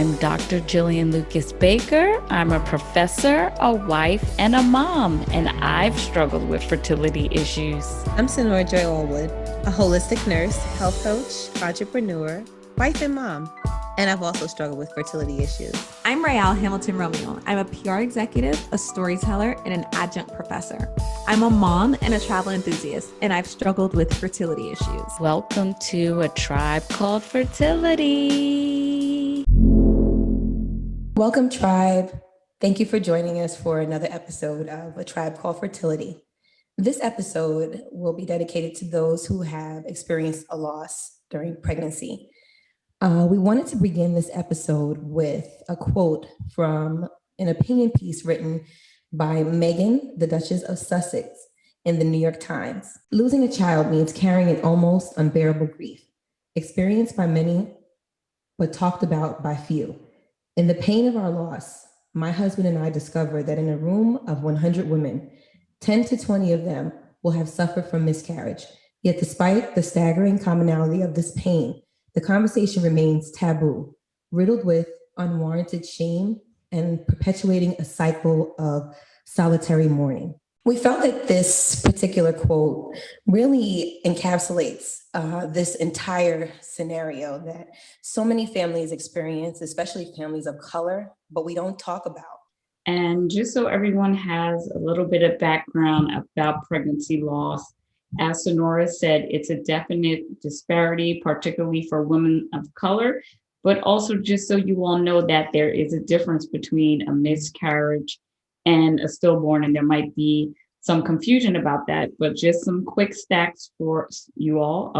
I'm Dr. Jillian Lucas Baker. I'm a professor, a wife, and a mom, and I've struggled with fertility issues. I'm Sonora Joy Allwood, a holistic nurse, health coach, entrepreneur, wife, and mom. And I've also struggled with fertility issues. I'm Raelle Hamilton Romeo. I'm a PR executive, a storyteller, and an adjunct professor. I'm a mom and a travel enthusiast, and I've struggled with fertility issues. Welcome to A Tribe Called Fertility. Welcome, Tribe. Thank you for joining us for another episode of A Tribe Called Fertility. This episode will be dedicated to those who have experienced a loss during pregnancy. We wanted to begin this episode with a quote from an opinion piece written by Meghan, the Duchess of Sussex, in the New York Times. Losing a child means carrying an almost unbearable grief, experienced by many, but talked about by few. In the pain of our loss, my husband and I discovered that in a room of 100 women, 10 to 20 of them will have suffered from miscarriage. Yet despite the staggering commonality of this pain, the conversation remains taboo, riddled with unwarranted shame and perpetuating a cycle of solitary mourning. We felt that this particular quote really encapsulates this entire scenario that so many families experience, especially families of color, but we don't talk about. And just so everyone has a little bit of background about pregnancy loss, as Sonora said, it's a definite disparity, particularly for women of color, but also just so you all know that there is a difference between a miscarriage and a stillborn, and there might be some confusion about that, but just some quick stats for you all.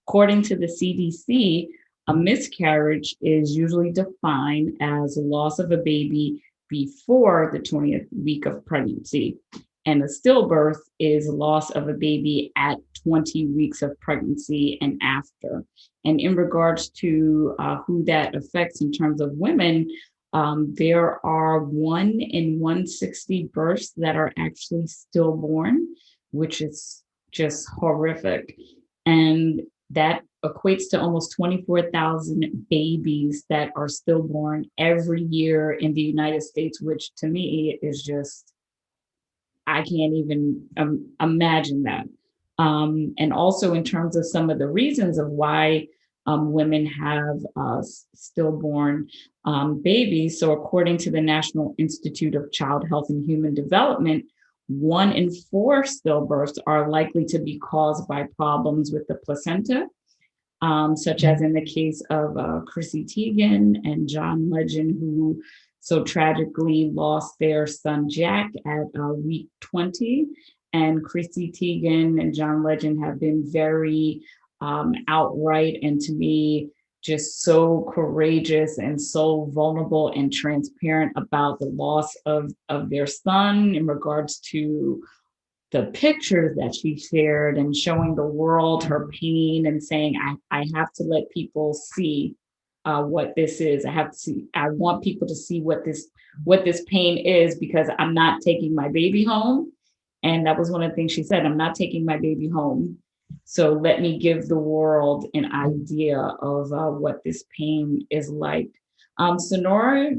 According to the CDC, a miscarriage is usually defined as a loss of a baby before the 20th week of pregnancy. And a stillbirth is loss of a baby at 20 weeks of pregnancy and after. And in regards to who that affects in terms of women, there are 1 in 160 births that are actually stillborn, which is just horrific. And that equates to almost 24,000 babies that are stillborn every year in the United States, which to me is just, I can't even imagine that. And also in terms of some of the reasons of why women have stillborn babies. So according to the National Institute of Child Health and Human Development, 1 in 4 stillbirths are likely to be caused by problems with the placenta, such as in the case of Chrissy Teigen and John Legend, who so tragically lost their son Jack at week 20. And Chrissy Teigen and John Legend have been very outright and to me just so courageous and so vulnerable and transparent about the loss of their son in regards to the pictures that she shared and showing the world her pain and saying, I have to let people see what this is. I want people to see what this pain is, because I'm not taking my baby home. And that was one of the things she said, I'm not taking my baby home. So let me give the world an idea of what this pain is like. Sonora,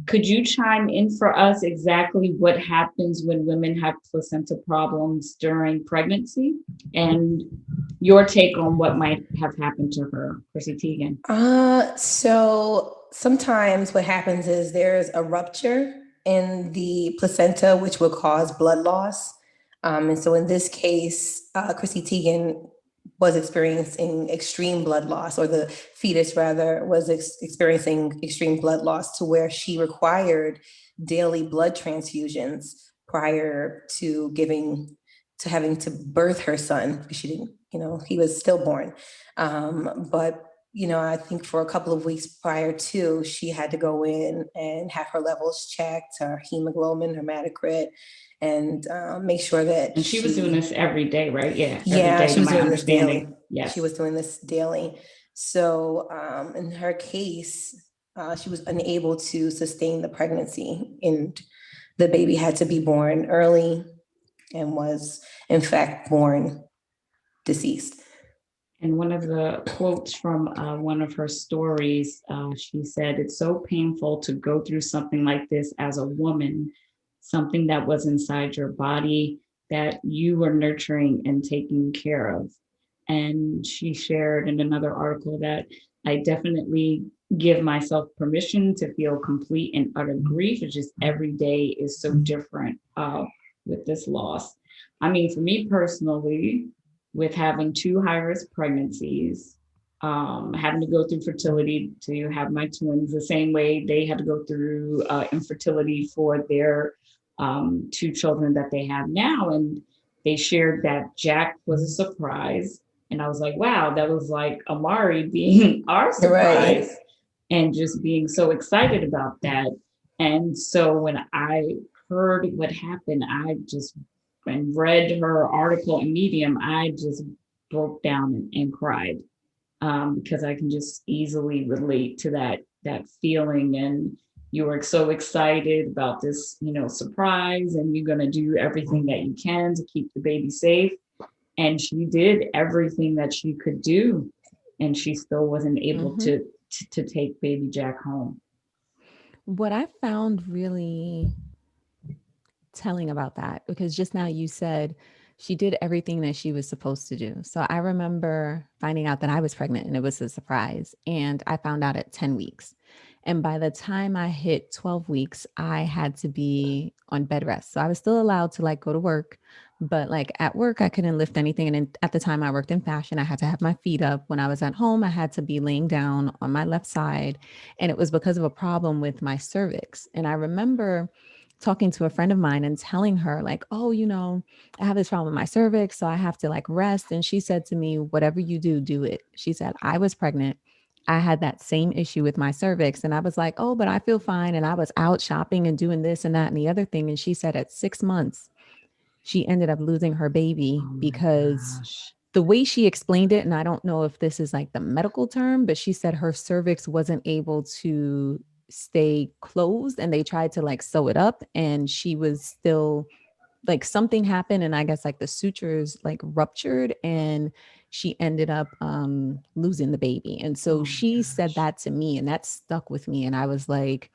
could you chime in for us exactly what happens when women have placenta problems during pregnancy and your take on what might have happened to her, Chrissy Teigen? So sometimes what happens is there's a rupture in the placenta, which will cause blood loss. And so in this case, Chrissy Teigen was experiencing extreme blood loss, or the fetus rather was experiencing extreme blood loss to where she required daily blood transfusions prior to having to birth her son, because she didn't, he was stillborn. But I think for a couple of weeks prior to, she had to go in and have her levels checked, her hemoglobin, her hematocrit, and make sure that And she was doing this every day, right? Yeah. Yeah, she was doing this daily. Yes. She was doing this daily. So in her case, she was unable to sustain the pregnancy, and the baby had to be born early and was in fact born deceased. And one of the quotes from one of her stories, she said, "It's so painful to go through something like this as a woman, something that was inside your body that you were nurturing and taking care of." And she shared in another article that I definitely give myself permission to feel complete and utter grief. It's just every day is so different with this loss. I mean, for me personally, with having two high risk pregnancies, having to go through fertility to have my twins the same way they had to go through infertility for their two children that they have now. And they shared that Jack was a surprise. And I was like, wow, that was like Amari being our Right. surprise and just being so excited about that. And so when I heard what happened, I just and read her article in Medium, I just broke down and cried because I can just easily relate to that feeling. And you were so excited about this, surprise, and you're going to do everything that you can to keep the baby safe. And she did everything that she could do, and she still wasn't able to take baby Jack home. What I found really telling about that, because just now you said she did everything that she was supposed to do. So I remember finding out that I was pregnant and it was a surprise. And I found out at 10 weeks. And by the time I hit 12 weeks, I had to be on bed rest. So I was still allowed to like go to work, but like at work, I couldn't lift anything. And at the time I worked in fashion, I had to have my feet up. When I was at home, I had to be laying down on my left side. And it was because of a problem with my cervix. And I remember talking to a friend of mine and telling her like, oh, I have this problem with my cervix, so I have to like rest. And she said to me, whatever you do, do it. She said, I was pregnant. I had that same issue with my cervix. And I was like, oh, but I feel fine. And I was out shopping and doing this and that and the other thing. And she said at 6 months, she ended up losing her baby Oh my because gosh. the way she explained it, and I don't know if this is like the medical term, but she said her cervix wasn't able to stay closed and they tried to like sew it up and she was still like something happened and I guess like the sutures like ruptured and she ended up losing the baby. And so Oh my she said gosh. that to me and that stuck with me and I was like,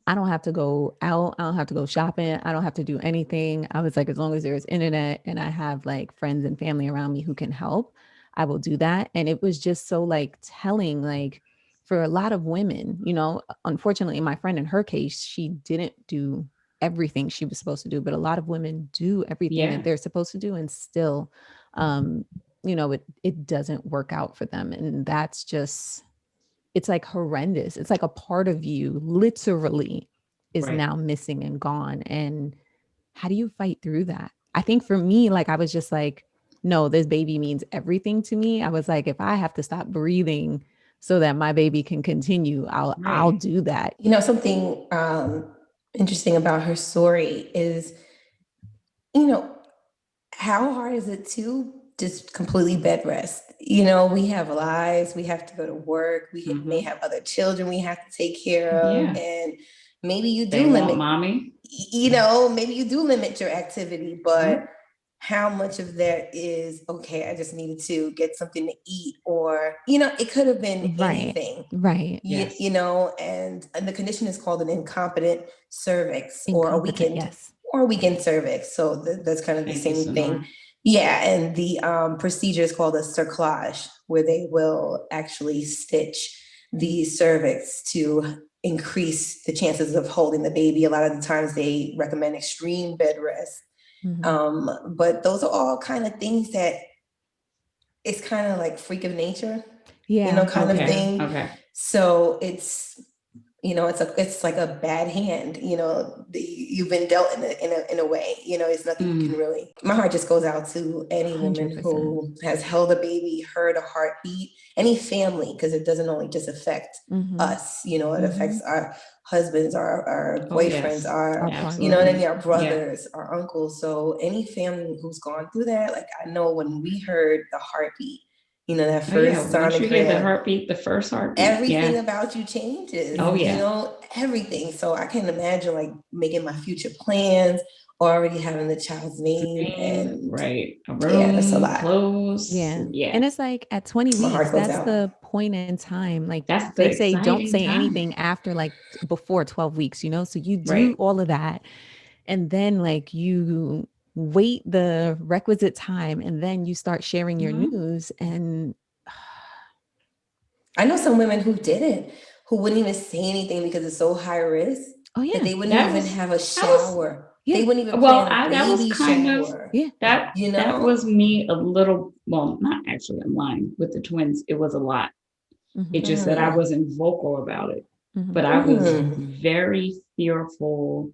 I don't have to go out. I don't have to go shopping. I don't have to do anything. I was like, as long as there's internet and I have like friends and family around me who can help, I will do that. And it was just so like telling, like for a lot of women, unfortunately, my friend in her case, she didn't do everything she was supposed to do, but a lot of women do everything that Yeah, they're supposed to do and still, um, it doesn't work out for them. And that's just, it's like horrendous. It's like a part of you literally is right. now missing and gone. And how do you fight through that? I think for me, like I was just like, no, this baby means everything to me. I was like, if I have to stop breathing so that my baby can continue, I'll Right. do that. Something interesting about her story is, you know, how hard is it to just completely bed rest? We have lives, we have to go to work, we may Hmm. have other children we have to take care of, Yeah. and maybe you They do want limit, mommy. maybe you do limit your activity, but Yep. how much of that is okay, I just needed to get something to eat, or it could have been Right. anything. Right. Yes. And the condition is called an incompetent cervix Incompetent. Yes. or weakened cervix. So that's kind of the Thank you, same thing. Sonora. Yeah, and the procedure is called a cerclage, where they will actually stitch the cervix to increase the chances of holding the baby. A lot of the times they recommend extreme bed rest. Mhm. But those are all kind of things that it's kind of like freak of nature, Yeah. kind of Okay. Yeah. thing. Okay. So it's like a bad hand. You've been dealt in a way. It's nothing you can Mm. really. My heart just goes out to any woman 100%. who has held a baby, heard a heartbeat, any family, because it doesn't only just affect Mhm. us. It affects Mhm. our husbands, our Oh, boyfriends, yes. our Our what I partners. mean, Absolutely. our Yeah. brothers, our uncles. So any family who's gone through that, like I know when we heard the heartbeat, that Oh, yeah. first Once you hear the sonogram, heartbeat, the first heartbeat. everything Yeah. about you changes, Oh, Yeah. yeah. everything. So I can imagine like making my future plans. already having the child's name, Name, and right. A yeah, that's a room, lot. clothes. Yeah. Yeah. And it's like at 20 My weeks, heart goes that's out. the point in time. Like That's the they say, don't exciting say time. anything after like before 12 weeks, you know? So you do Right. all of that. And then like you wait the requisite time and then you start sharing your Mhm. news. And I know some women who didn't, who wouldn't even say anything because it's so high risk oh, that yeah. they wouldn't That even was have a that was shower. They Yeah. wouldn't even well, plan a that was baby kind of shower. Yeah. that You that was know? me a little, well, not actually, I'm lying. With the twins, it was a lot. Hmm. It's just that I Mm, wasn't vocal about it. Hmm. But I was mm, very fearful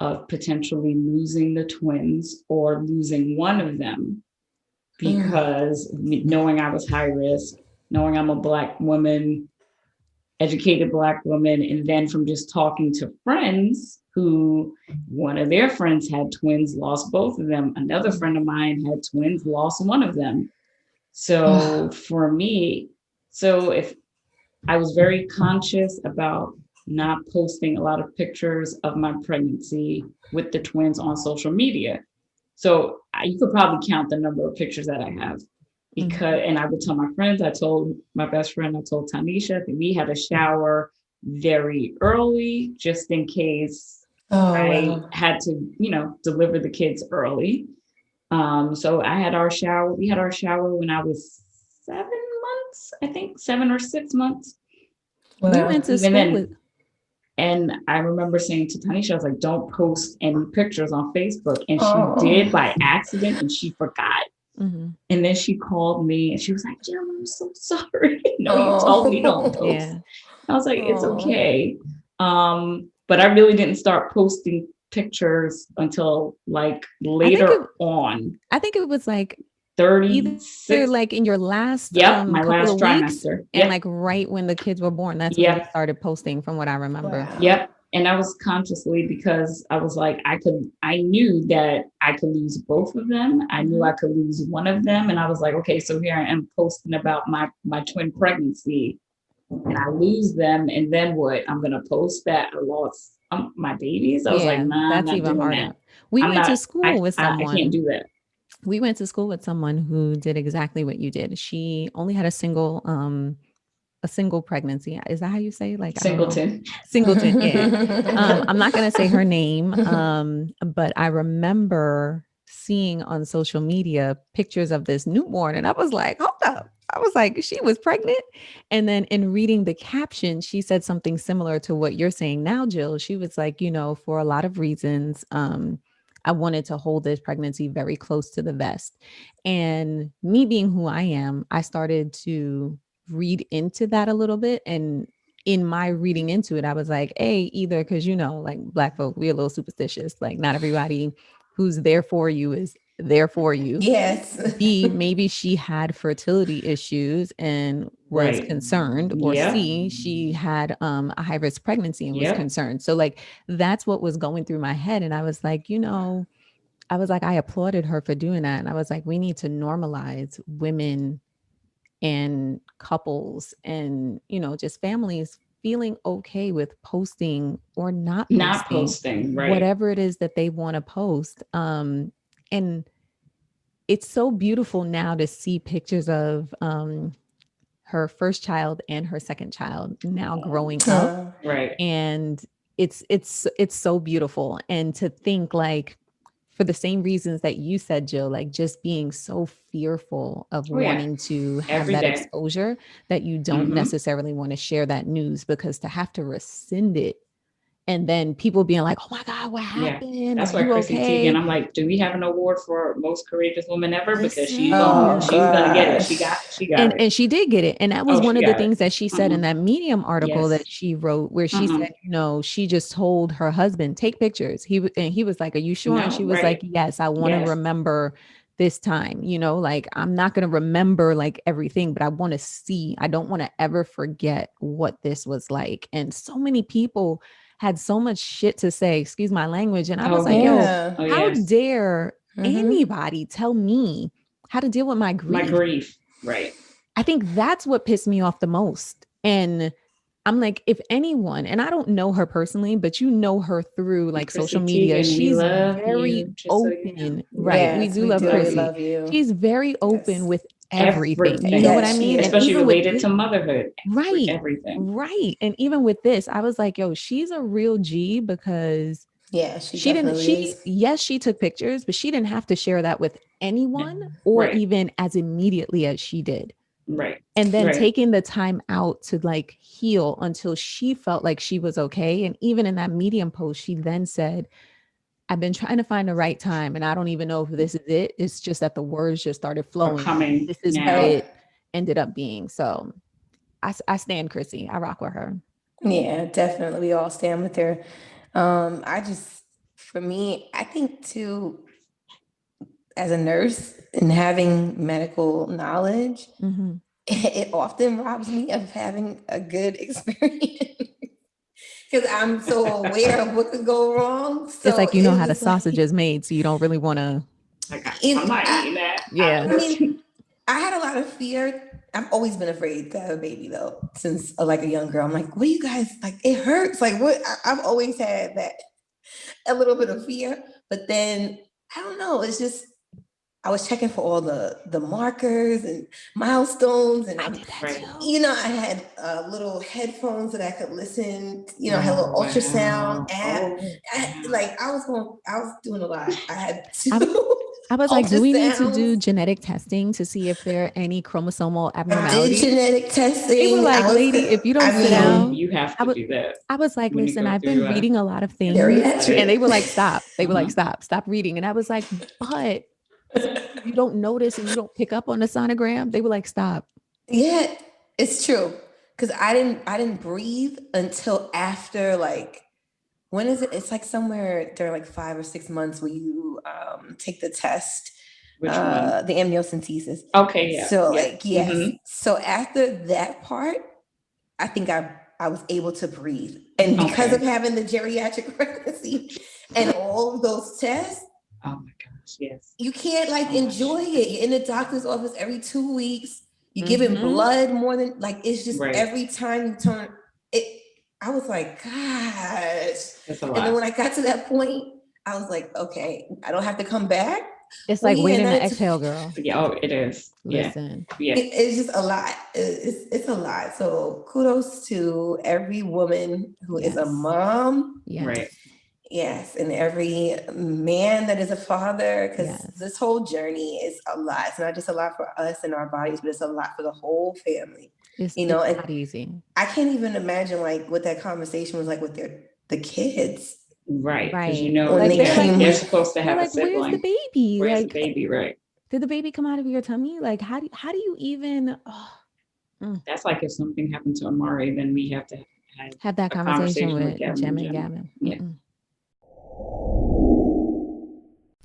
of potentially losing the twins or losing one of them mm. because knowing I was high risk, knowing I'm a Black woman, educated Black woman, and then from just talking to friends who one of their friends had twins, lost both of them. Another friend of mine had twins, lost one of them. So for me, so if I was very conscious about not posting a lot of pictures of my pregnancy with the twins on social media. So you could probably count the number of pictures that I have Hmm. because, and I would tell my friends, I told my best friend, I told Tanisha that we had a shower very early just in case Oh, I wow. had to, deliver the kids early. So we had our shower when I was 7 months, I think 7 or 6 months. We Wow. went to Even school with, then, and I remember saying to Tanisha, I was like, don't post any pictures on Facebook. And she did Oh. by accident and she forgot. mhm. And then she called me and she was like, Jill, I'm so sorry. You told me don't Oh. post. Yeah. I was like, it's Oh. okay. But I really didn't start posting pictures until like I think it, later on, I think it was like either 36. like in your last Yep, my couple last of weeks trimester. and Yep, like right when the kids were born. That's when you yep, started posting from what I remember. Wow. yep. And I was consciously because I was like, I knew that I could lose both of them. I knew Hmm. I could lose one of them. And I was like, okay, so here I am posting about my twin pregnancy and I lose them. And then what? I'm going to post that I lost my babies. I was like, Yeah, nah, I'm that's not even doing that. harder. We I'm went to not, school with I can't someone. do that. We went to school with someone who did exactly what you did. She only had a single pregnancy. Is that how you say? Like, I don't know. Singleton. Singleton, yeah. I'm not gonna say her name, but I remember seeing on social media pictures of this newborn, and I was like, hold up. I was like, she was pregnant. And then in reading the caption, she said something similar to what you're saying now, Jill. She was like, for a lot of reasons, I wanted to hold this pregnancy very close to the vest. And me being who I am, I started to read into that a little bit. And in my reading into it, I was like, hey, either because, like Black folk, we're a little superstitious. Like, not everybody who's there for you is there for you. Yes. B, maybe she had fertility issues and was Right. concerned, or Yep. C, she had a high risk pregnancy and was Yep. concerned. So, like, that's what was going through my head. And I was like, I applauded her for doing that. And I was like, we need to normalize women and couples and, just families feeling okay with posting or not Not posting posting. Right. whatever it is that they want to post. And it's so beautiful now to see pictures of her first child and her second child now growing up. Right. And it's so beautiful. And to think like, for the same reasons that you said, Jill, like just being so fearful of Oh yeah. wanting to have Every that day. exposure that you don't Mm-hmm. necessarily want to share that news, because to have to rescind it and then people being like, oh my God, what Yeah. happened? Are That's why you Chrissy Teigen, okay? I'm like, do we have an award for most courageous woman ever? Because Oh, Listen. she's gonna get it. gosh. She got And it. she did get it. And that was Oh, one she of the got it. things that she said in Uh-uh. that Medium article that Yes. she wrote, where she Uh-uh. said, she just told her husband, take pictures. And he was like, are you sure? And No, she was like, right. yes, I want to Yes. remember this time, like I'm not going to remember like everything, but I want to see, I don't want to ever forget what this was like. And so many people had so much shit to say, excuse my language. And I was Oh like, yes. yo, Yeah. Oh how yes. dare Mm-hmm. anybody tell me how to deal with my My grief? grief. Right. I think that's what pissed me off the most. And I'm like, if anyone, and I don't know her personally, but you know her through like social Chrissy media, Teigen, we she's love very you, just so you know. open. Right. We Yes, do we love do. Love We you. Chrissy. love you. She's very open Yes. with everything. You know Everything, what I Yes, she mean? And is. especially even with related this, to motherhood. right, Everything. right. And even with this, I was like, yo, she's a real G because Yeah, she she didn't, definitely is. yes, she took pictures, but she didn't have to share that with anyone or Right, even as immediately as she did. right, And then right. taking the time out to like heal until she felt like she was okay. And even in that Medium post, she then said, I've been trying to find the right time and I don't even know if this is it. It's just that the words just started Are flowing. coming This is what now. it Right. ended up being. So I stand Chrissy. I rock with her. Yeah, definitely. We all stand with her. I just, for me, I think too, as a nurse and having medical knowledge, Mhm. it often robs me of having a good experience because I'm so aware of what could go wrong. It's So like you know it how the was like, sausage is made, so you don't really want to. Like I'm it, not eating that. I Yeah. know I this. mean, I had a lot of fear. I've always been afraid to have a baby though, since like a young girl. I'm like, what do you guys like? It hurts. Like what? I've always had that a little bit of fear, but then I don't know. It's just I was checking for all the markers and milestones, and I I'm, did that Right. too. you know, I had little headphones that I could listen. You know, I had a Oh little ultrasound wow. app. Oh wow. Like I was doing a lot. I had I, two I was like, do we need to do ultrasounds. genetic testing to see if there are any chromosomal I did abnormalities? genetic They were testing. like, I was, lady, if you don't I sit No, mean, down, you have I to would do that I was like, when you listen, go I've been through reading a lot of things. And geriatric. they were like, stop. They were like, uh-huh. stop reading. And I was like, but sometimes you don't notice and you don't pick up on the sonogram. They were like, stop. Yeah, it's true. Cause I didn't breathe until after like when is it? It's like somewhere during like 5 or 6 months where you take the test, Which one? the amniocentesis. Okay, yeah. So Yep. like yes. Mm-hmm. So after that part, I think I was able to breathe. And because Okay. of having the geriatric pregnancy and all of those tests, Oh my gosh, yes. you can't like So much. enjoy it. You're in the doctor's office every 2 weeks. You're giving Mm-hmm. blood more than like it's just Right. every time you turn it. I was like, gosh. That's a And then lot. when I got to that point, I was like, okay, I don't have to come back. It's Well, like yeah, waiting now to it's exhale, girl. Yeah, oh, it is. Yeah. Listen. Yeah. it's just a lot. It's a lot. So kudos to every woman who is a Yes. mom. Right. Yes. Yes, and every man that is a father, because Yes. this whole journey is a lot. It's not just a lot for us and our bodies, but it's a lot for the whole family. It's You know, it's and not easy. I can't even imagine like what that conversation was like with the kids Right. Because Right. when Like they they're like, came. they're supposed to they're have a like, where's the sibling. baby? Where's the Like, baby? Right. did the baby come out of your tummy? Like, how do you even That's like if something happened to Amari, then we have to have have that a conversation conversation with with Kevin Jem and and Gemma. Gavin? Yeah. Mm-mm.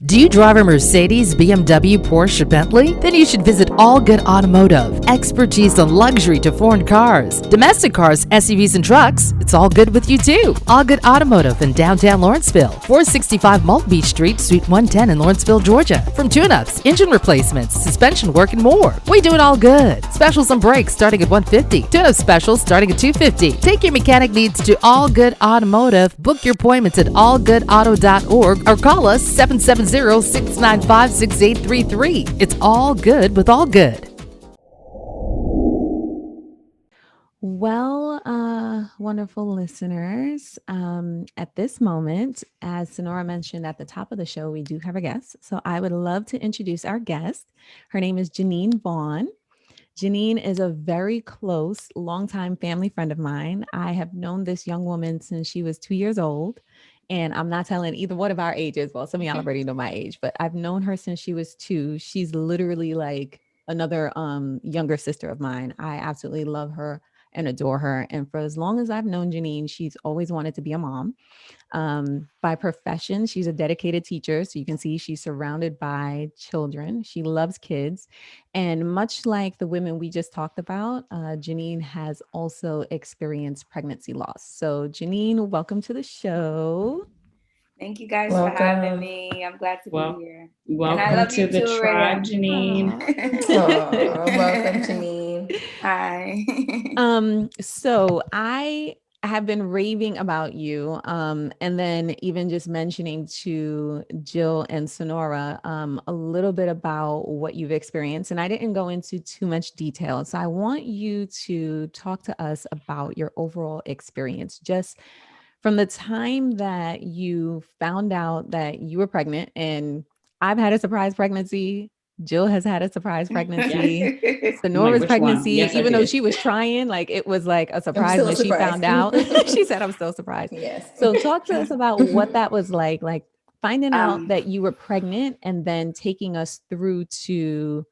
Do you drive a Mercedes, BMW, Porsche, or Bentley? Then you should visit All Good Automotive. Expertise on luxury to foreign cars, domestic cars, SUVs, and trucks. It's all good with you too. All Good Automotive in downtown Lawrenceville, 465 Malt Beach Street, Suite 110 in Lawrenceville, Georgia. From tune-ups, engine replacements, suspension work, and more. We do it all good. Specials on brakes starting at $150. Tune-up specials starting at $250. Take your mechanic needs to All Good Automotive. Book your appointments at allgoodauto.org or call us 770-695-6833. It's all good with All Good. Well, wonderful listeners, at this moment, as Sonora mentioned at the top of the show, we do have a guest. So I would love to introduce our guest. Her name is Janine Vaughn. Janine is a very close, longtime family friend of mine. I have known this young woman since she was 2 years old. And I'm not telling either one of our ages. Well, some of y'all already know my age, but I've known her since she was 2. She's literally like another younger sister of mine. I absolutely love her and adore her. And for as long as I've known Janine, she's always wanted to be a mom. By profession, she's a dedicated teacher. So you can see she's surrounded by children. She loves kids. And much like the women we just talked about, Janine has also experienced pregnancy loss. So, Janine, welcome to the show. Thank you guys for having Welcome. me. I'm glad to Well, be here. And I welcome love to you the too, tribe, Raya. Janine. Aw. Oh, welcome, Janine. Hi. So I have been raving about you, and then even just mentioning to Jill and Sonora a little bit about what you've experienced. And I didn't go into too much detail. So I want you to talk to us about your overall experience, just from the time that you found out that you were pregnant. And I've had a surprise pregnancy. Jill has had a surprise pregnancy. I'm like, Sonora's which one? pregnancy, Yes, I even though did. she was trying, like it was like a I'm surprise still when she surprised. found out. She said, I'm still surprised. Yes. So talk to us about what that was like finding out Um, that you were pregnant and then taking us through to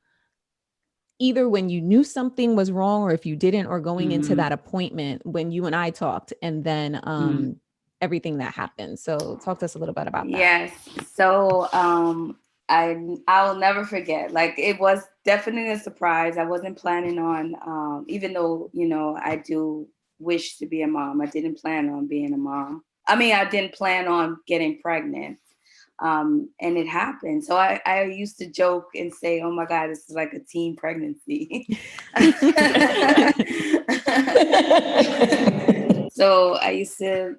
either when you knew something was wrong or if you didn't, or going into that appointment when you and I talked, and then everything that happened. So talk to us a little bit about that. yes. So I'll never forget. Like it was definitely a surprise. I wasn't planning on even though, I do wish to be a mom. I didn't plan on being a mom. I mean, I didn't plan on getting pregnant. And it happened. So I used to joke and say, oh my God, this is like a teen pregnancy. So I used to,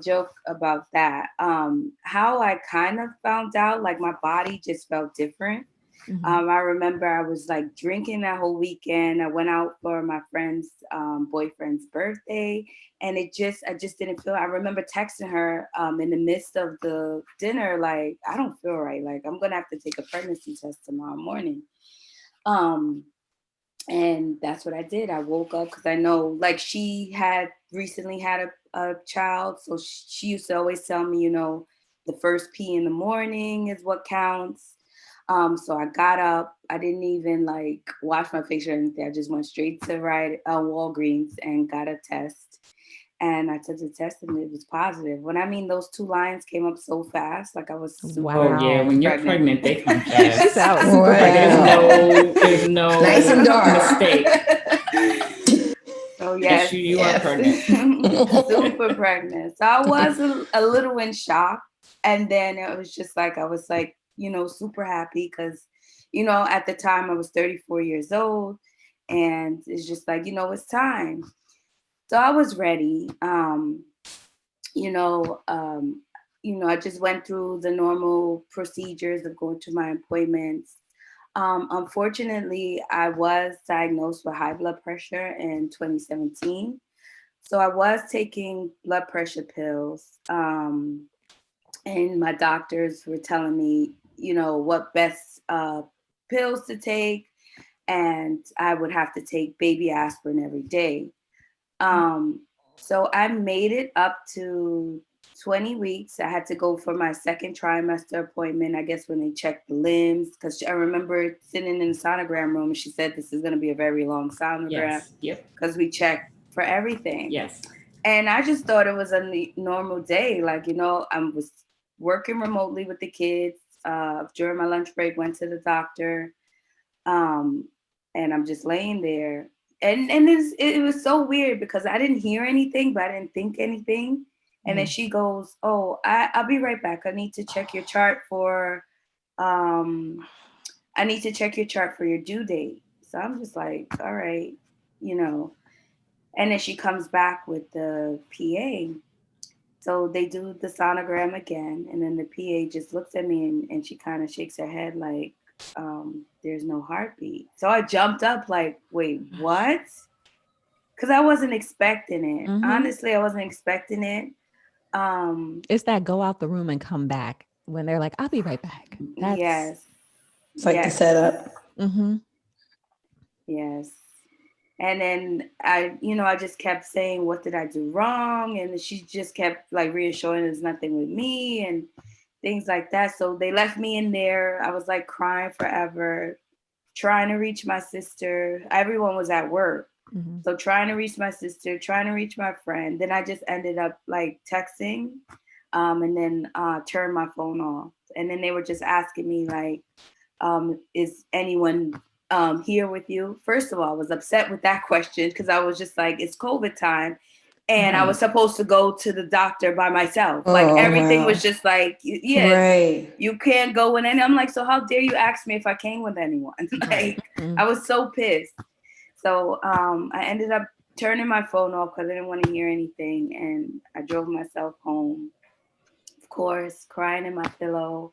joke about that. How I kind of found out, like my body just felt different. I remember I was like drinking that whole weekend. I went out for my friend's boyfriend's birthday, and I just didn't feel. I remember texting her in the midst of the dinner, like, I don't feel right. Like I'm gonna have to take a pregnancy test tomorrow morning. And that's what I did. I woke up because I know, like, she had recently had a child, so she used to always tell me, the first pee in the morning is what counts. So I got up. I didn't even like wash my face or anything. I just went straight to Walgreens and got a test. And I took the test and it was positive. When I mean those two lines came up so fast, like I was super Oh yeah, when you're pregnant, they come She said fast. I was super Like, pregnant. there's no Nice and dark. mistake. So Yes, yes, you are pregnant. super pregnant. So I was a little in shock, and then it was just like I was like, super happy because, at the time I was 34 years old, and it's just like, it's time. So I was ready. You know, um, I just went through the normal procedures of going to my appointments. Unfortunately, I was diagnosed with high blood pressure in 2017. So I was taking blood pressure pills. And my doctors were telling me, what best pills to take. And I would have to take baby aspirin every day. So I made it up to 20 weeks. I had to go for my second trimester appointment, I guess, when they checked the limbs, because I remember sitting in the sonogram room and she said, this is going to be a very long sonogram. Yes. Yep. Because we checked for everything. Yes. And I just thought it was a normal day. Like, I was working remotely with the kids. During my lunch break, went to the doctor. And I'm just laying there. And it was so weird because I didn't hear anything, but I didn't think anything. And then she goes, oh, I'll be right back. I need to check your chart for your due date. So I'm just like, all right, And then she comes back with the PA. So they do the sonogram again. And then the PA just looks at me and she kind of shakes her head like, there's no heartbeat. So I jumped up like, wait, what? Because I wasn't expecting it. Honestly, I wasn't expecting it. It's that go out the room and come back when they're like, I'll be right back. Yes. It's like the setup. Yes. And then I just kept saying, what did I do wrong? And she just kept like reassuring there's nothing with me and things like that. So they left me in there. I was like crying forever, trying to reach my sister. Everyone was at work. So trying to reach my sister, trying to reach my friend. Then I just ended up like texting and then turned my phone off. And then they were just asking me like, is anyone here with you? First of all, I was upset with that question because I was just like, it's COVID time. And I was supposed to go to the doctor by myself. Like everything was just like, you can't go with any. I'm like, so how dare you ask me if I came with anyone? Like, I was so pissed. So I ended up turning my phone off because I didn't want to hear anything. And I drove myself home, of course, crying in my pillow.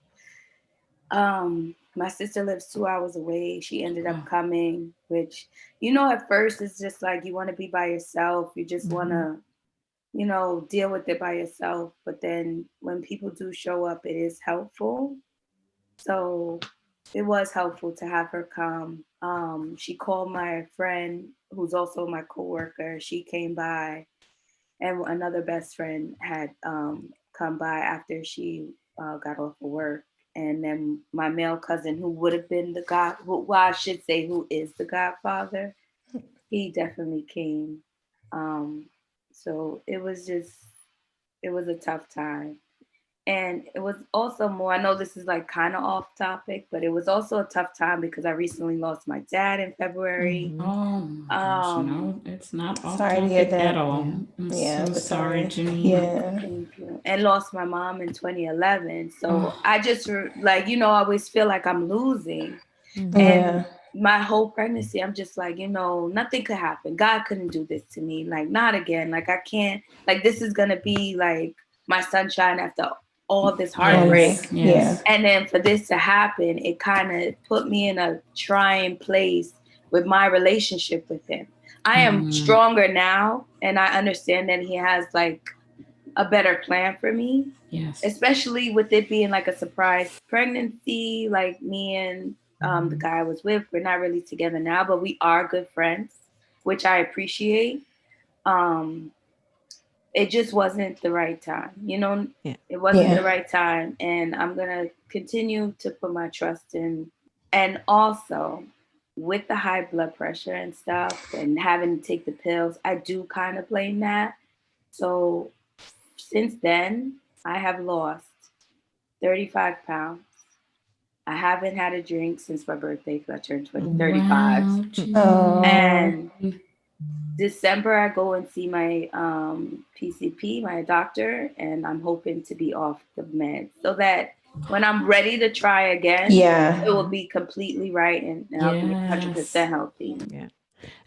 My sister lives 2 hours away. She ended up coming, which, at first it's just like you want to be by yourself. You just want to, deal with it by yourself. But then when people do show up, it is helpful. So it was helpful to have her come. She called my friend, who's also my coworker. She came by, and another best friend had come by after she got off of work. And then my male cousin, who would have been the I should say, who is the godfather, he definitely came. Um, so it was a tough time. And it was also more, I know this is like kind of off topic, but it was also a tough time because I recently lost my dad in February. Oh my gosh, Um, no, it's not off Sorry to hear topic at that. all. Yeah. I'm Yeah, so but sorry, sorry. Janine. Yeah. Thank you. And lost my mom in 2011. So Oh, I just like, I always feel like I'm losing. And Yeah. my whole pregnancy, I'm just like, nothing could happen. God couldn't do this to me. Like, not again. Like, I can't, like, this is going to be like my sunshine after all this heartbreak. yes, Yes. Yeah. yes. And then for this to happen, it kind of put me in a trying place with my relationship with him. I am Mm, stronger now, and I understand that he has like a better plan for me, yes. especially with it being like a surprise pregnancy. Like me and the guy I was with, we're not really together now, but we are good friends, which I appreciate. Um, it just wasn't the right time, Yeah. it wasn't the Yeah. right time. And I'm going to continue to put my trust in. And also, with the high blood pressure and stuff and having to take the pills, I do kind of blame that. So since then, I have lost 35 pounds. I haven't had a drink since my birthday because I turned 35. Wow, Oh. And December, I go and see my PCP, my doctor, and I'm hoping to be off the meds so that when I'm ready to try again, it Yeah. will be completely right and I'll be yes. 100% healthy. Yeah.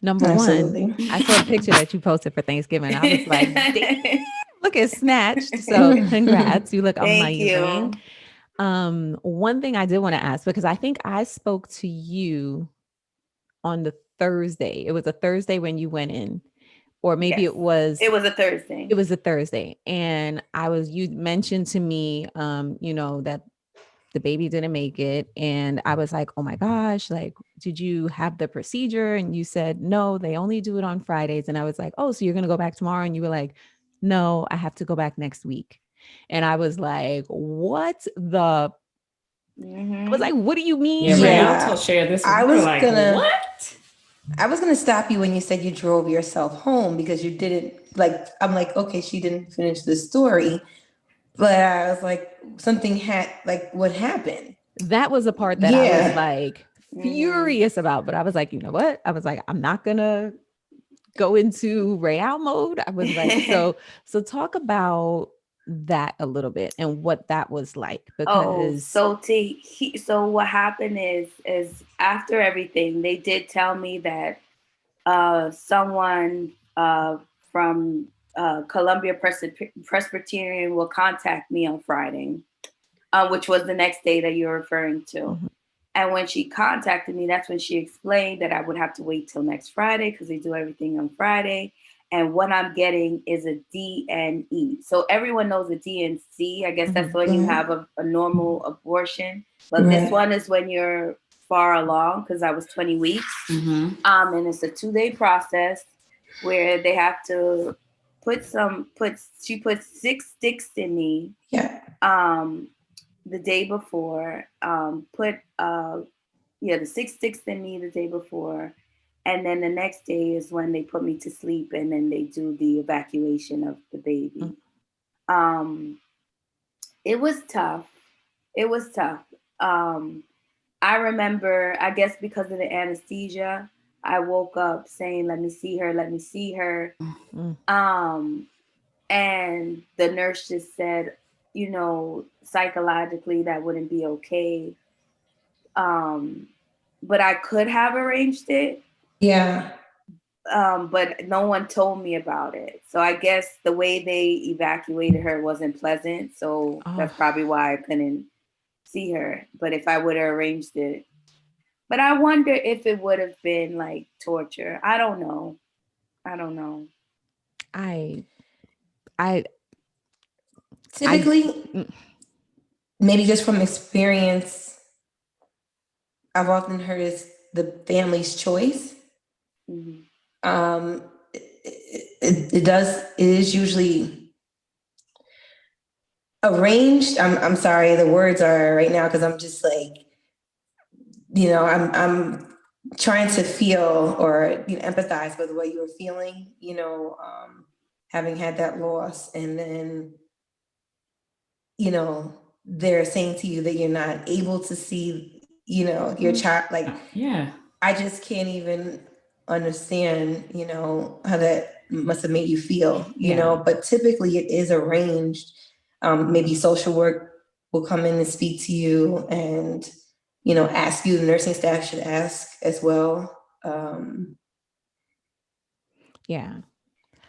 Number one, Absolutely. I saw the picture that you posted for Thanksgiving. I was like, damn, look at Snatched. So congrats. You look Thank amazing. you. One thing I did want to ask, because I think I spoke to you on the Thursday. It was a Thursday when you went in, or maybe Yes, it was a Thursday. it was a Thursday. And you mentioned to me, that the baby didn't make it. And I was like, oh my gosh, like, did you have the procedure? And you said, no, they only do it on Fridays. And I was like, oh, so you're going to go back tomorrow? And you were like, no, I have to go back next week. And I was like, I was like, what do you Yeah, mean? Like, Rialto Yeah. shared this with I her, was like, gonna what? I was gonna stop you when you said you drove yourself home because you didn't like I'm like, okay, she didn't finish the story. But I was like, something had like what happened? that was a part that I was Yeah. like Mhm. furious about. But I was like, you know what? I was like, I'm not gonna go into Real mode. I was like, so talk about that a little bit and what that was like, Oh, because so what happened is after everything, they did tell me that someone from Columbia Presbyterian will contact me on Friday, which was the next day that you're referring to. Mhm. And when she contacted me, that's when she explained that I would have to wait till next Friday because they do everything on Friday. And what I'm getting is a D and E. So everyone knows a D and C. I guess that's Mhm. when you Mhm. have a normal abortion. But this Right. one is when you're far along because I was 20 weeks. Mm-hmm. And it's a 2-day process where they have to she put 6 sticks in me Yeah. um, the day before, the 6 sticks in me the day before. And then the next day is when they put me to sleep and then they do the evacuation of the baby. Mm. Um, it was tough. It was tough. Um, I remember, I guess because of the anesthesia, I woke up saying, let me see her, let me see her. Mm. Um, and the nurse just said, psychologically that wouldn't be okay. Um, but I could have arranged it. Yeah. but no one told me about it. So I guess the way they evacuated her wasn't pleasant. So Oh, that's probably why I couldn't see her. But if I would have arranged it, but I wonder if it would have been like torture. I don't know. I don't know. I, I, I, Typically, mm, maybe just from experience, I've often heard it's the family's choice. Mhm. It is usually arranged. I'm sorry, the words are right now because I'm just like, I'm trying to feel or empathize with what you were feeling, having had that loss, and then they're saying to you that you're not able to see, your child. Like, Yeah. I just can't even understand, how that must have made you feel, Yeah. but typically it is arranged. Maybe social work will come in and speak to you and, ask you, the nursing staff should ask as well. yeah.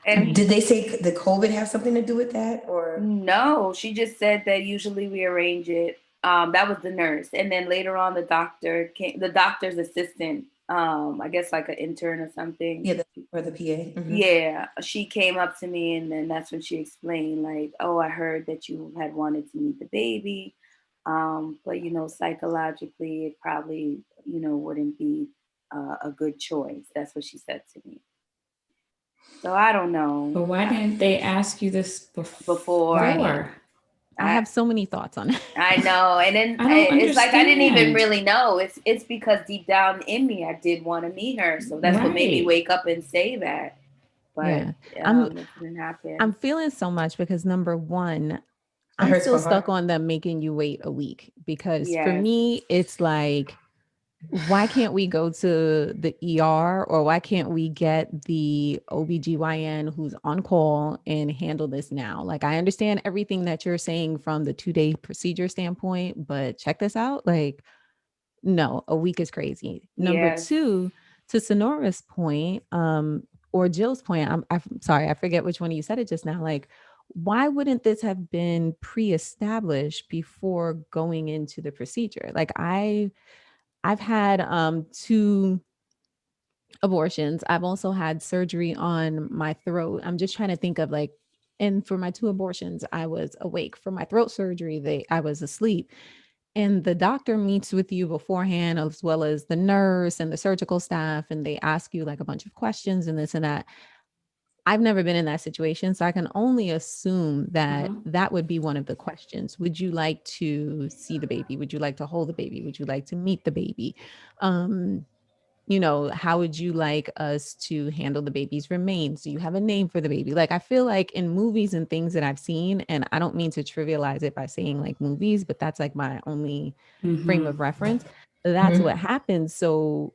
I And mean, Did they say the COVID have something to do with that, or? no, she just said that usually we arrange it. That was the nurse, and then later on, the doctor came. The doctor's assistant, I guess like an intern or something. Yeah, or the PA. Mhm. Yeah, she came up to me, and then that's when she explained, like, "Oh, I heard that you had wanted to meet the baby, but psychologically, it probably, wouldn't be a good choice." That's what she said to me. So I don't know. But why didn't they ask you this Before right. before? I I have so many thoughts on it. I know, and then I don't it's like I didn't even understand. really know. It's because deep down in me, I did want to meet her, so that's what made me Right. wake up and say that. But Yeah. I'm it didn't I'm happen. feeling so much because number one, It I'm hurts still my stuck heart. on them making you wait a week because for Yes, me, it's like, why can't we go to the ER or why can't we get the OBGYN who's on call and handle this now? Like, I understand everything that you're saying from the 2-day procedure standpoint, but check this out. Like, no, a week is crazy. Number yes. two, to Sonora's point, or Jill's point, I'm sorry, I forget which one of you said it just now. Like, why wouldn't this have been pre-established before going into the procedure? Like, I've had 2 abortions. I've also had surgery on my throat. I'm just trying to think of like, and for my 2 abortions, I was awake. For my throat surgery, I was asleep. And the doctor meets with you beforehand, as well as the nurse and the surgical staff, and they ask you like a bunch of questions and this and that. I've never been in that situation, so I can only assume that Uh-huh. that would be one of the questions. Would you like to see the baby? Would you like to hold the baby? Would you like to meet the baby? Um, how would you like us to handle the baby's remains? Do you have a name for the baby? Like, I feel like in movies and things that I've seen, and I don't mean to trivialize it by saying like movies, but that's like my only frame Mm-hmm. of reference. That's what happens. So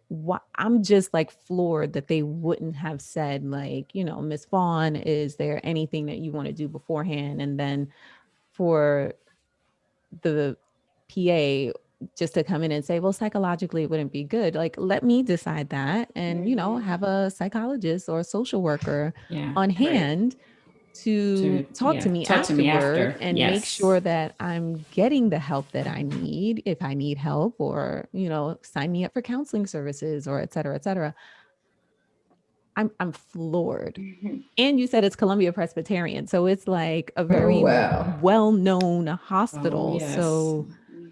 I'm just like floored that they wouldn't have said like, Miss Vaughn, is there anything that you want to do beforehand? And then for the PA just to come in and say, well, psychologically, it wouldn't be good. Like, let me decide that and, Hmm. have a psychologist or a social worker Yeah. on Right. hand to talk to me Talk to me afterward after. and make Yes. sure that I'm getting the help that I need if I need help or, sign me up for counseling services or et cetera, et cetera. I'm floored. And you said it's Columbia Presbyterian. So it's like a Oh, very wow. well-known Oh, hospital. yes. So,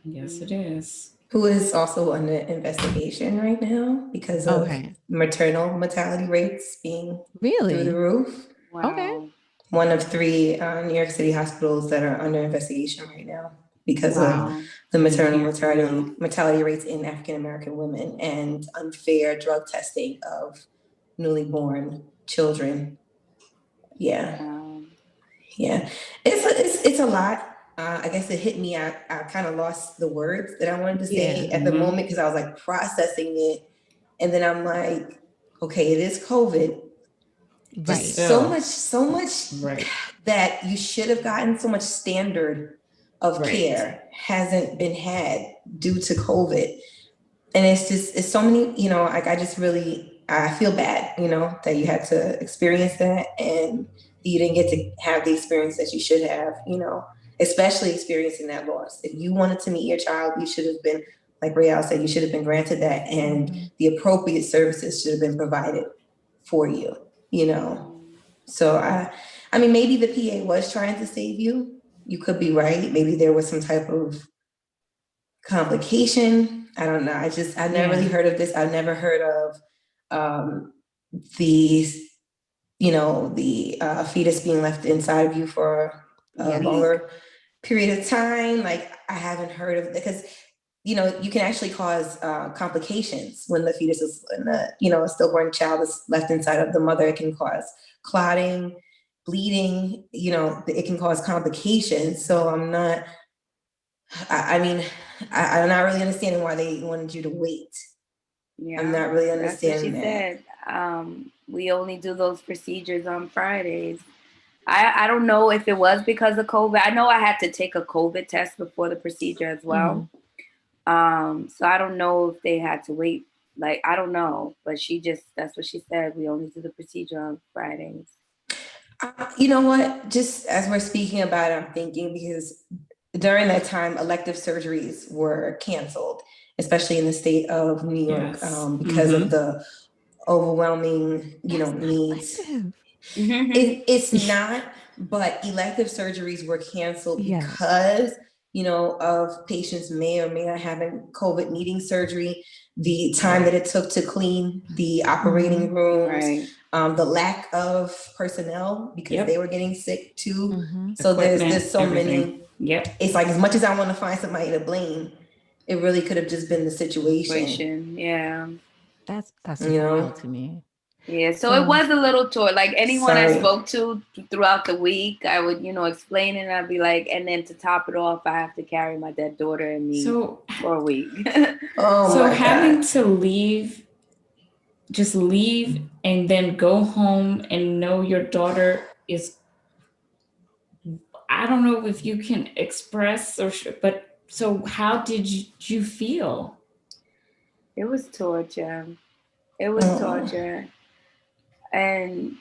Yes, it is. Who is also under investigation right now because of okay. maternal mortality rates being through the Really? roof. Okay. Wow, One of 3 New York City hospitals that are under investigation right now because of Wow. wow. the I didn't maternal hear. No. mortality rates in African American women and unfair drug testing of newly born children. Yeah, Um, yeah, it's a lot. I guess it hit me. I kind of lost the words that I wanted to say Yeah. at the Mm-hmm. moment because I was like processing it, and then I'm like, okay, it is COVID. But Right. Just still. so much Right. that you should have gotten, so much standard of Right. care hasn't been had due to COVID. And it's so many, like I just really I feel bad, that you had to experience that and you didn't get to have the experience that you should have, especially experiencing that loss. If you wanted to meet your child, you should have been, like Rayal said, you should have been granted that, and the appropriate services should have been provided for you, So I mean, maybe the PA was trying to save you. You could be right. Maybe there was some type of complication. I don't know. I never really heard of this. I never heard of the fetus being left inside of you for a longer period of time. Like, I haven't heard of it because, you can actually cause complications when the fetus is, a stillborn child is left inside of the mother. It can cause clotting, bleeding, it can cause complications. So I'm not really understanding why they wanted you to wait. Yeah, I'm not really understanding that's what she said. We only do those procedures on Fridays. I don't know if it was because of COVID. I know I had to take a COVID test before the procedure as well. So I don't know if they had to wait. Like, I don't know, but that's what she said. We only do the procedure on Fridays. You know what? Just as we're speaking about it, I'm thinking, because during that time, elective surgeries were canceled, especially in the state of New York, because of the overwhelming, needs. It's not, but elective surgeries were canceled because, of patients may or may not having COVID needing surgery, the time that it took to clean the operating rooms, the lack of personnel because they were getting sick too. So there's so many. It's like, as much as I want to find somebody to blame, it really could have just been the situation. Yeah. That's wild to me. Yeah, so it was a little tour. Like, anyone I spoke to throughout the week, I would, explain it, and I'd be like, and then to top it off, I have to carry my dead daughter and me for a week. Having to leave and then go home and know your daughter is, I don't know if you can express but so how did you feel? It was torture. It was torture. And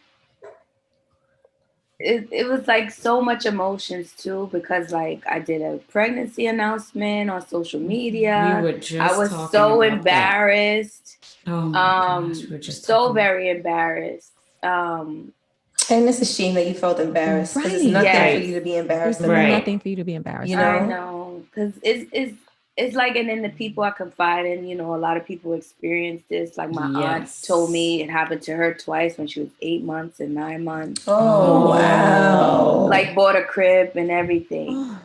it was like so much emotions too, because like I did a pregnancy announcement on social media. We were just I was so embarrassed. Oh my gosh, we're just so very embarrassed. And it's a shame that you felt embarrassed, because it's nothing for you to be embarrassed about. Nothing for you to be embarrassed. I know, because it's like, and then the people I confide in, a lot of people experience this. Like, my aunt told me it happened to her twice when she was 8 months and 9 months. Oh, wow. Like, bought a crib and everything.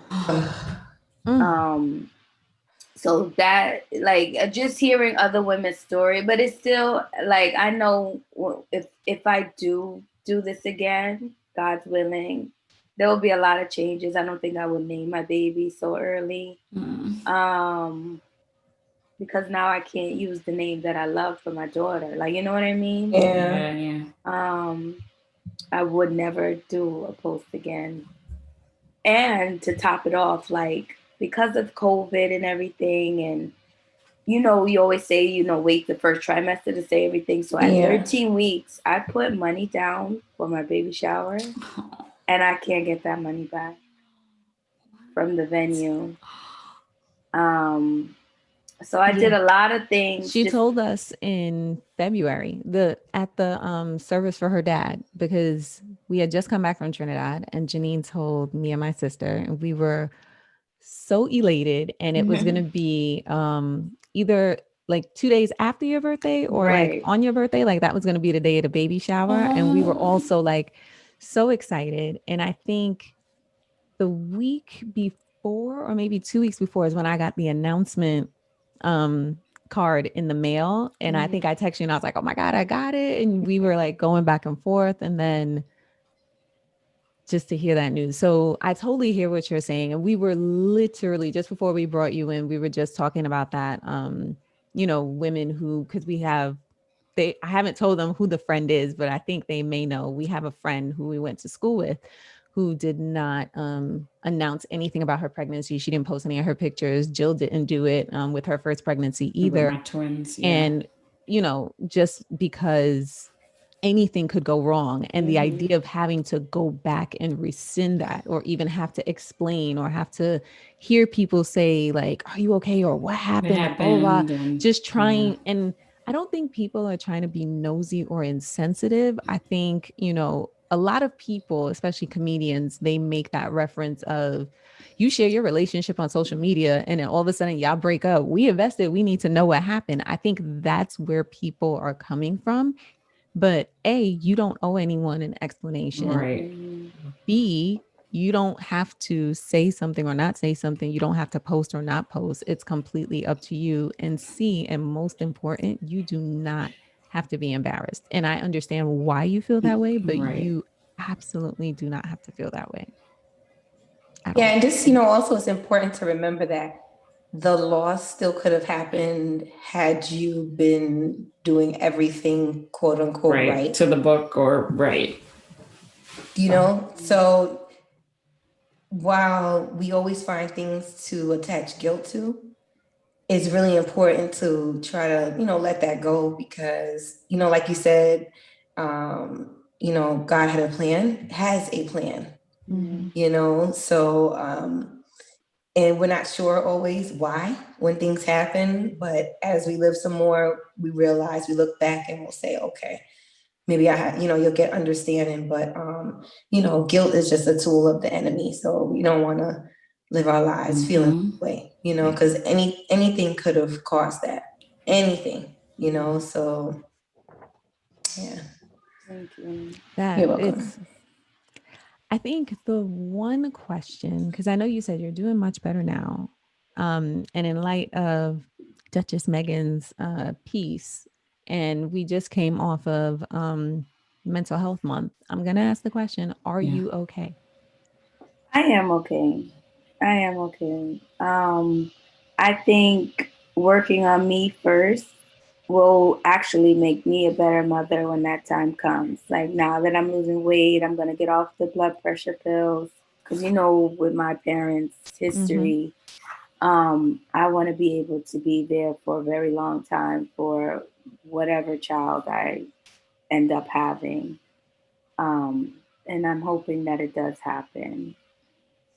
So that, like, just hearing other women's story, but it's still like, I know if I do this again, God's willing, there will be a lot of changes. I don't think I would name my baby so early. Because now I can't use the name that I love for my daughter. Like, you know what I mean? Yeah. I would never do a post again. And to top it off, like, because of COVID and everything, and we always say, wait the first trimester to say everything. So at 13 weeks, I put money down for my baby shower, and I can't get that money back from the venue. So I did a lot of things. She told us in February at the service for her dad, because we had just come back from Trinidad, and Janine told me and my sister, and we were so elated, and it was going to be either like 2 days after your birthday or like on your birthday, like that was going to be the day of the baby shower. And we were also like so excited. And I think the week before, or maybe 2 weeks before, is when I got the announcement card in the mail. And I think I texted you and I was like, oh my God, I got it. And we were like going back and forth, and then just to hear that news. So I totally hear what you're saying. And we were literally, just before we brought you in, we were just talking about that, women who, because I haven't told them who the friend is, but I think they may know. We have a friend who we went to school with who did not announce anything about her pregnancy. She didn't post any of her pictures. Jill didn't do it with her first pregnancy either. With my twins, And just because anything could go wrong. And the idea of having to go back and rescind that, or even have to explain, or have to hear people say like, are you okay? Or what happened? Like, blah, blah, blah. And Just trying. And I don't think people are trying to be nosy or insensitive. I think, a lot of people, especially comedians, they make that reference of, you share your relationship on social media and then all of a sudden y'all break up. We invested. We need to know what happened. I think that's where people are coming from. But A, you don't owe anyone an explanation. Right. B, you don't have to say something or not say something. You don't have to post or not post. It's completely up to you. And C, and most important, you do not have to be embarrassed. And I understand why you feel that way, but Right. you absolutely do not have to feel that way. Yeah, and just, also it's important to remember that the loss still could have happened had you been doing everything, quote unquote, right? To the book, or right. So while we always find things to attach guilt to, it's really important to try to, let that go, because, like you said, God had a plan, has a plan, so, and we're not sure always why when things happen, but as we live some more, we realize, we look back and we'll say, okay, maybe I have, you'll get understanding, but, guilt is just a tool of the enemy. So we don't want to live our lives feeling that way, because anything could have caused that, anything, so yeah. Thank you. You're welcome. I think the one question, because I know you said you're doing much better now, and in light of Duchess Megan's piece, and we just came off of Mental Health Month, I'm going to ask the question, are you okay? I am okay. I think working on me first will actually make me a better mother when that time comes. Like, now that I'm losing weight, I'm going to get off the blood pressure pills. Because, with my parents' history, I want to be able to be there for a very long time for whatever child I end up having. And I'm hoping that it does happen.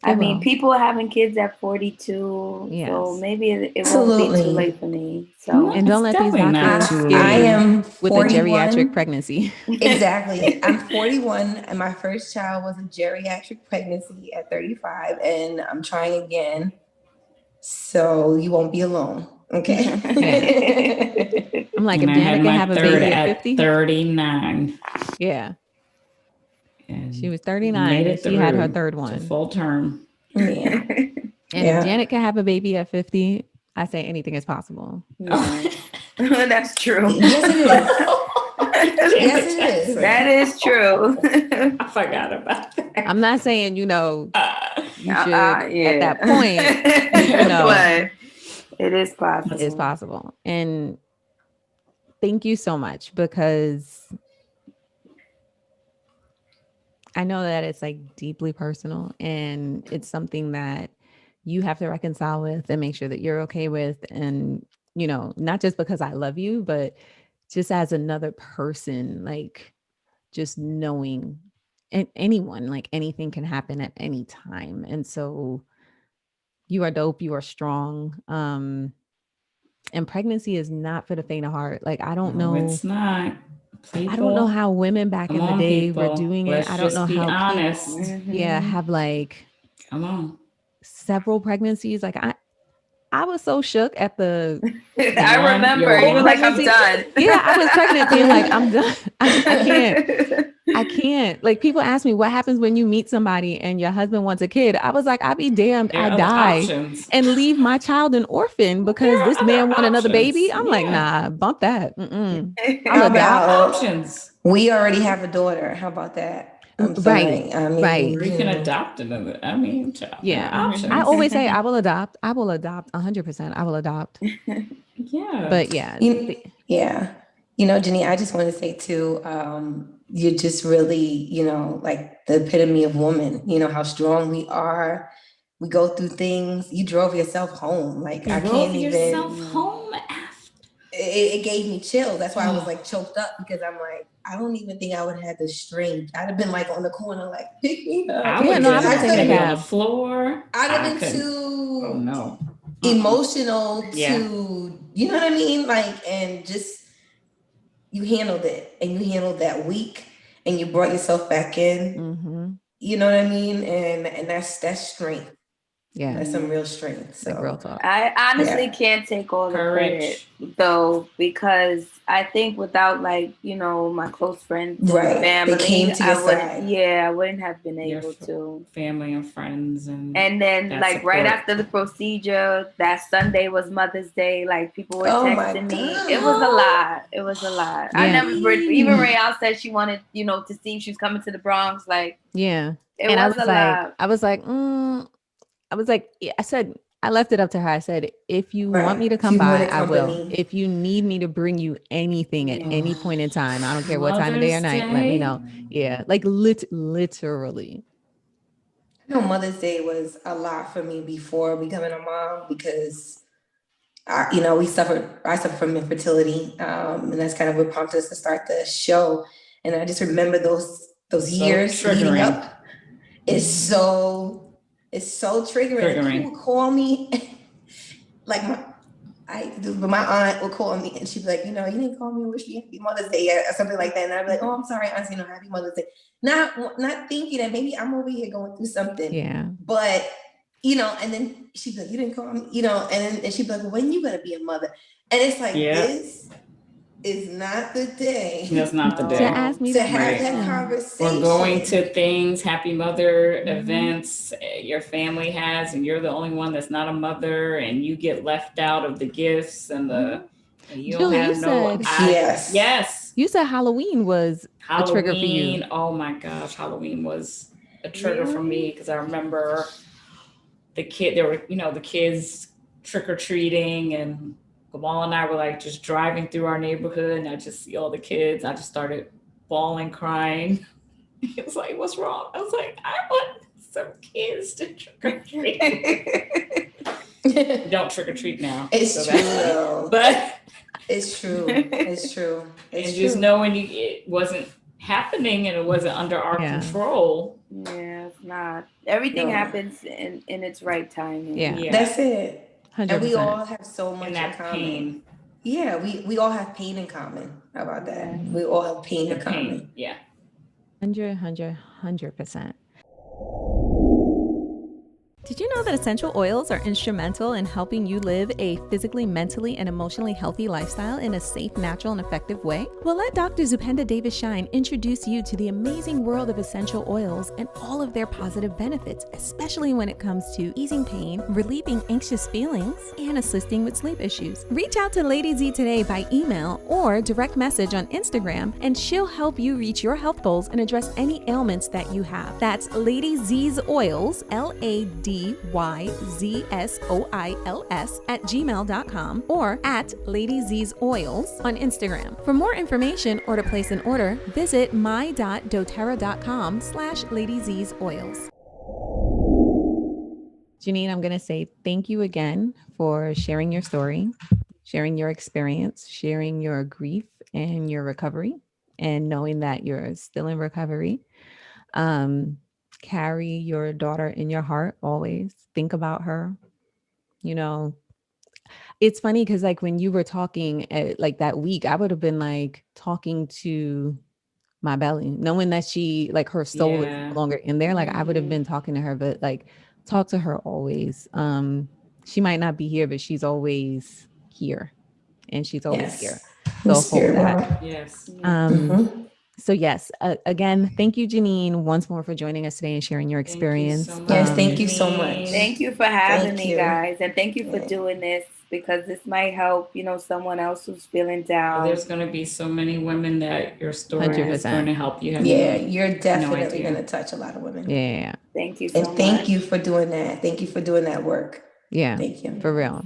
I mean, people are having kids at 42, so maybe it won't be too late for me. So, and don't let these doctors scare you. I am 41. With a geriatric pregnancy. Exactly. I'm 41, and my first child was a geriatric pregnancy at 35, and I'm trying again. So you won't be alone. Okay. I'm like, if Janet can have a baby at 50, 39. Yeah. And she was 39 and she had her third one. Full term. Yeah. And if Janet can have a baby at 50, I say anything is possible. Yeah. That's true. Yes, it is. Yes, it is. That is true. I forgot about that. I'm not saying, you should at that point, but it is possible. It is possible. And thank you so much, because I know that it's like deeply personal, and it's something that you have to reconcile with and make sure that you're okay with. And, not just because I love you, but just as another person, like just knowing, and anyone, like anything can happen at any time. And so you are dope. You are strong. And pregnancy is not for the faint of heart. Like, I don't know. It's not. People, I don't know how women back in the day were doing it. I don't know how honest. People, have like several pregnancies. Like I was so shook at the. I remember you were like, I'm done. Yeah, I was pregnant being like, I'm done. I can't. Like, people ask me what happens when you meet somebody and your husband wants a kid. I was like, I'd be damned. I die and leave my child an orphan because this man want another baby. I'm like, nah, bump that. How about options? We already have a daughter. How about that? Right. You can adopt another. I always say I will adopt 100%. I will adopt. Yeah. But yeah. Janine, I just want to say too, you're just really, like the epitome of woman, how strong we are. We go through things. You drove yourself home. Like, I can't even. Home after. it gave me chills. That's why I was like choked up, because I'm like, I don't even think I would have the strength. I'd have been like on the corner, like, pick me up. I would no, I just would take a be on the cab. floor. I'd have been couldn't. too Oh no. emotional Yeah. to, you know what I mean? Like, and just, you handled it, and you handled that week, and you brought yourself back in. Mm-hmm. You know what I mean? And that's strength. Yeah. That's some real strength. So Like real talk. I honestly can't take all the Courage. credit though, because I think without like, you know, my close friends and Right. family, They came to your side. I wouldn't have been Your able to. family and friends And then that like right support. after the procedure, that Sunday was Mother's Day. Like people were Oh my texting me. God. It was a lot. It was a lot. I Yeah. never even Raelle said she wanted, you know, to see if she was coming to the Bronx. Like Yeah. it And was a lot. I was like, I said, I left it up to her. I said, if you want me to come by, I will. If you need me to bring you anything at any point in time, I don't care what time of day or night, let me know. Yeah. Like literally. I know Mother's Day was a lot for me before becoming a mom, because I suffered from infertility, and that's kind of what prompted us to start the show. And I just remember those years leading up. It's so triggering. And people would call me, like my aunt would call me, and she'd be like, you didn't call me and wish me Happy Mother's Day yet, or something like that. And I'd be like, oh, I'm sorry, Auntie, Happy Mother's Day. Not thinking that maybe I'm over here going through something. Yeah. But and then she'd be like, you didn't call me, and she'd be like, when you gonna be a mother? And it's like, this is not the day. That's not the day. To ask me to have that conversation. Or going to things, Happy Mother events your family has, and you're the only one that's not a mother, and you get left out of the gifts and the. You Julie, don't have yes. You said Halloween was a trigger for you. Oh my gosh, Halloween was a trigger for me, because I remember the kids trick or treating, and Gamal and I were like just driving through our neighborhood, and I just see all the kids. I just started bawling, crying. It was like, what's wrong? I was like, I want some kids to trick or treat. Don't trick or treat now. It's true. But it's true. It's true. And just knowing it wasn't happening and it wasn't under our control. Yeah, it's not. Everything happens in its right timing. Yeah. That's it. 100%. And we all have so much in common. Pain. Yeah, we all have pain in common. How about that? We all have pain in common. Yeah. 100%. Did you know that essential oils are instrumental in helping you live a physically, mentally, and emotionally healthy lifestyle in a safe, natural, and effective way? Well, let Dr. Zupenda Davis Shine introduce you to the amazing world of essential oils and all of their positive benefits, especially when it comes to easing pain, relieving anxious feelings, and assisting with sleep issues. Reach out to Lady Z today by email or direct message on Instagram, and she'll help you reach your health goals and address any ailments that you have. That's Lady Z's Oils, LADYZSOILS @gmail.com or at Lady Z's Oils on Instagram. For more information or to place an order, visit my.doterra.com/Lady Z's Oils. Janine, I'm going to say thank you again for sharing your story, sharing your experience, sharing your grief and your recovery, and knowing that you're still in recovery. Carry your daughter in your heart always. Think about her. It's funny because like when you were talking like that week, I would have been like talking to my belly, knowing that she like her soul is no longer in there. Like I would have been talking to her, but like talk to her always. She might not be here, but she's always here, and she's always here. So hold that. Yes. So yes, again, thank you, Janine, once more for joining us today and sharing your experience. Thank you so much. Thank you for having me, guys, and thank you for doing this, because this might help, someone else who's feeling down. There's going to be so many women that your story 100%. is going to help you. You're definitely going to touch a lot of women. Yeah. Thank you so much. And thank you for doing that. Thank you for doing that work. Yeah. Thank you. For real.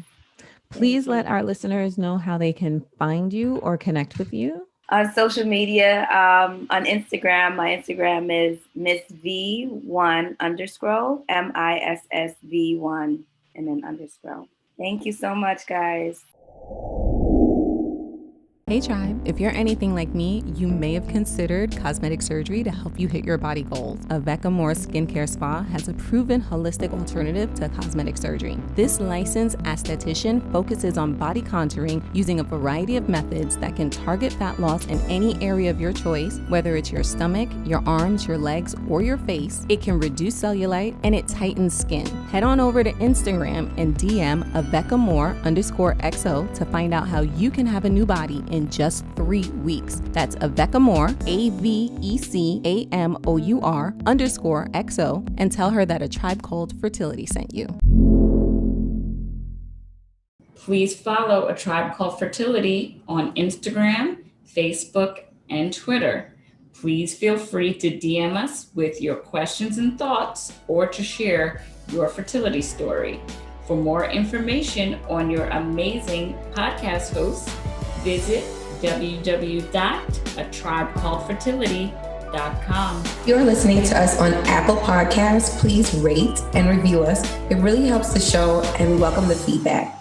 Please let our listeners know how they can find you or connect with you. On social media, on Instagram, my Instagram is MissV1_, MISSV1, and then _. Thank you so much, guys. Hey Tribe, if you're anything like me, you may have considered cosmetic surgery to help you hit your body goals. Aveka Moore Skincare Spa has a proven holistic alternative to cosmetic surgery. This licensed esthetician focuses on body contouring using a variety of methods that can target fat loss in any area of your choice, whether it's your stomach, your arms, your legs, or your face. It can reduce cellulite and it tightens skin. Head on over to Instagram and DM AvekaMoore_XO to find out how you can have a new body in just 3 weeks. That's Aveka Moore, AVECAMOUR_XO, and tell her that A Tribe Called Fertility sent you. Please follow A Tribe Called Fertility on Instagram, Facebook, and Twitter. Please feel free to DM us with your questions and thoughts or to share your fertility story. For more information on your amazing podcast hosts, visit www.atribecalledfertility.com. If you're listening to us on Apple Podcasts, please rate and review us. It really helps the show, and we welcome the feedback.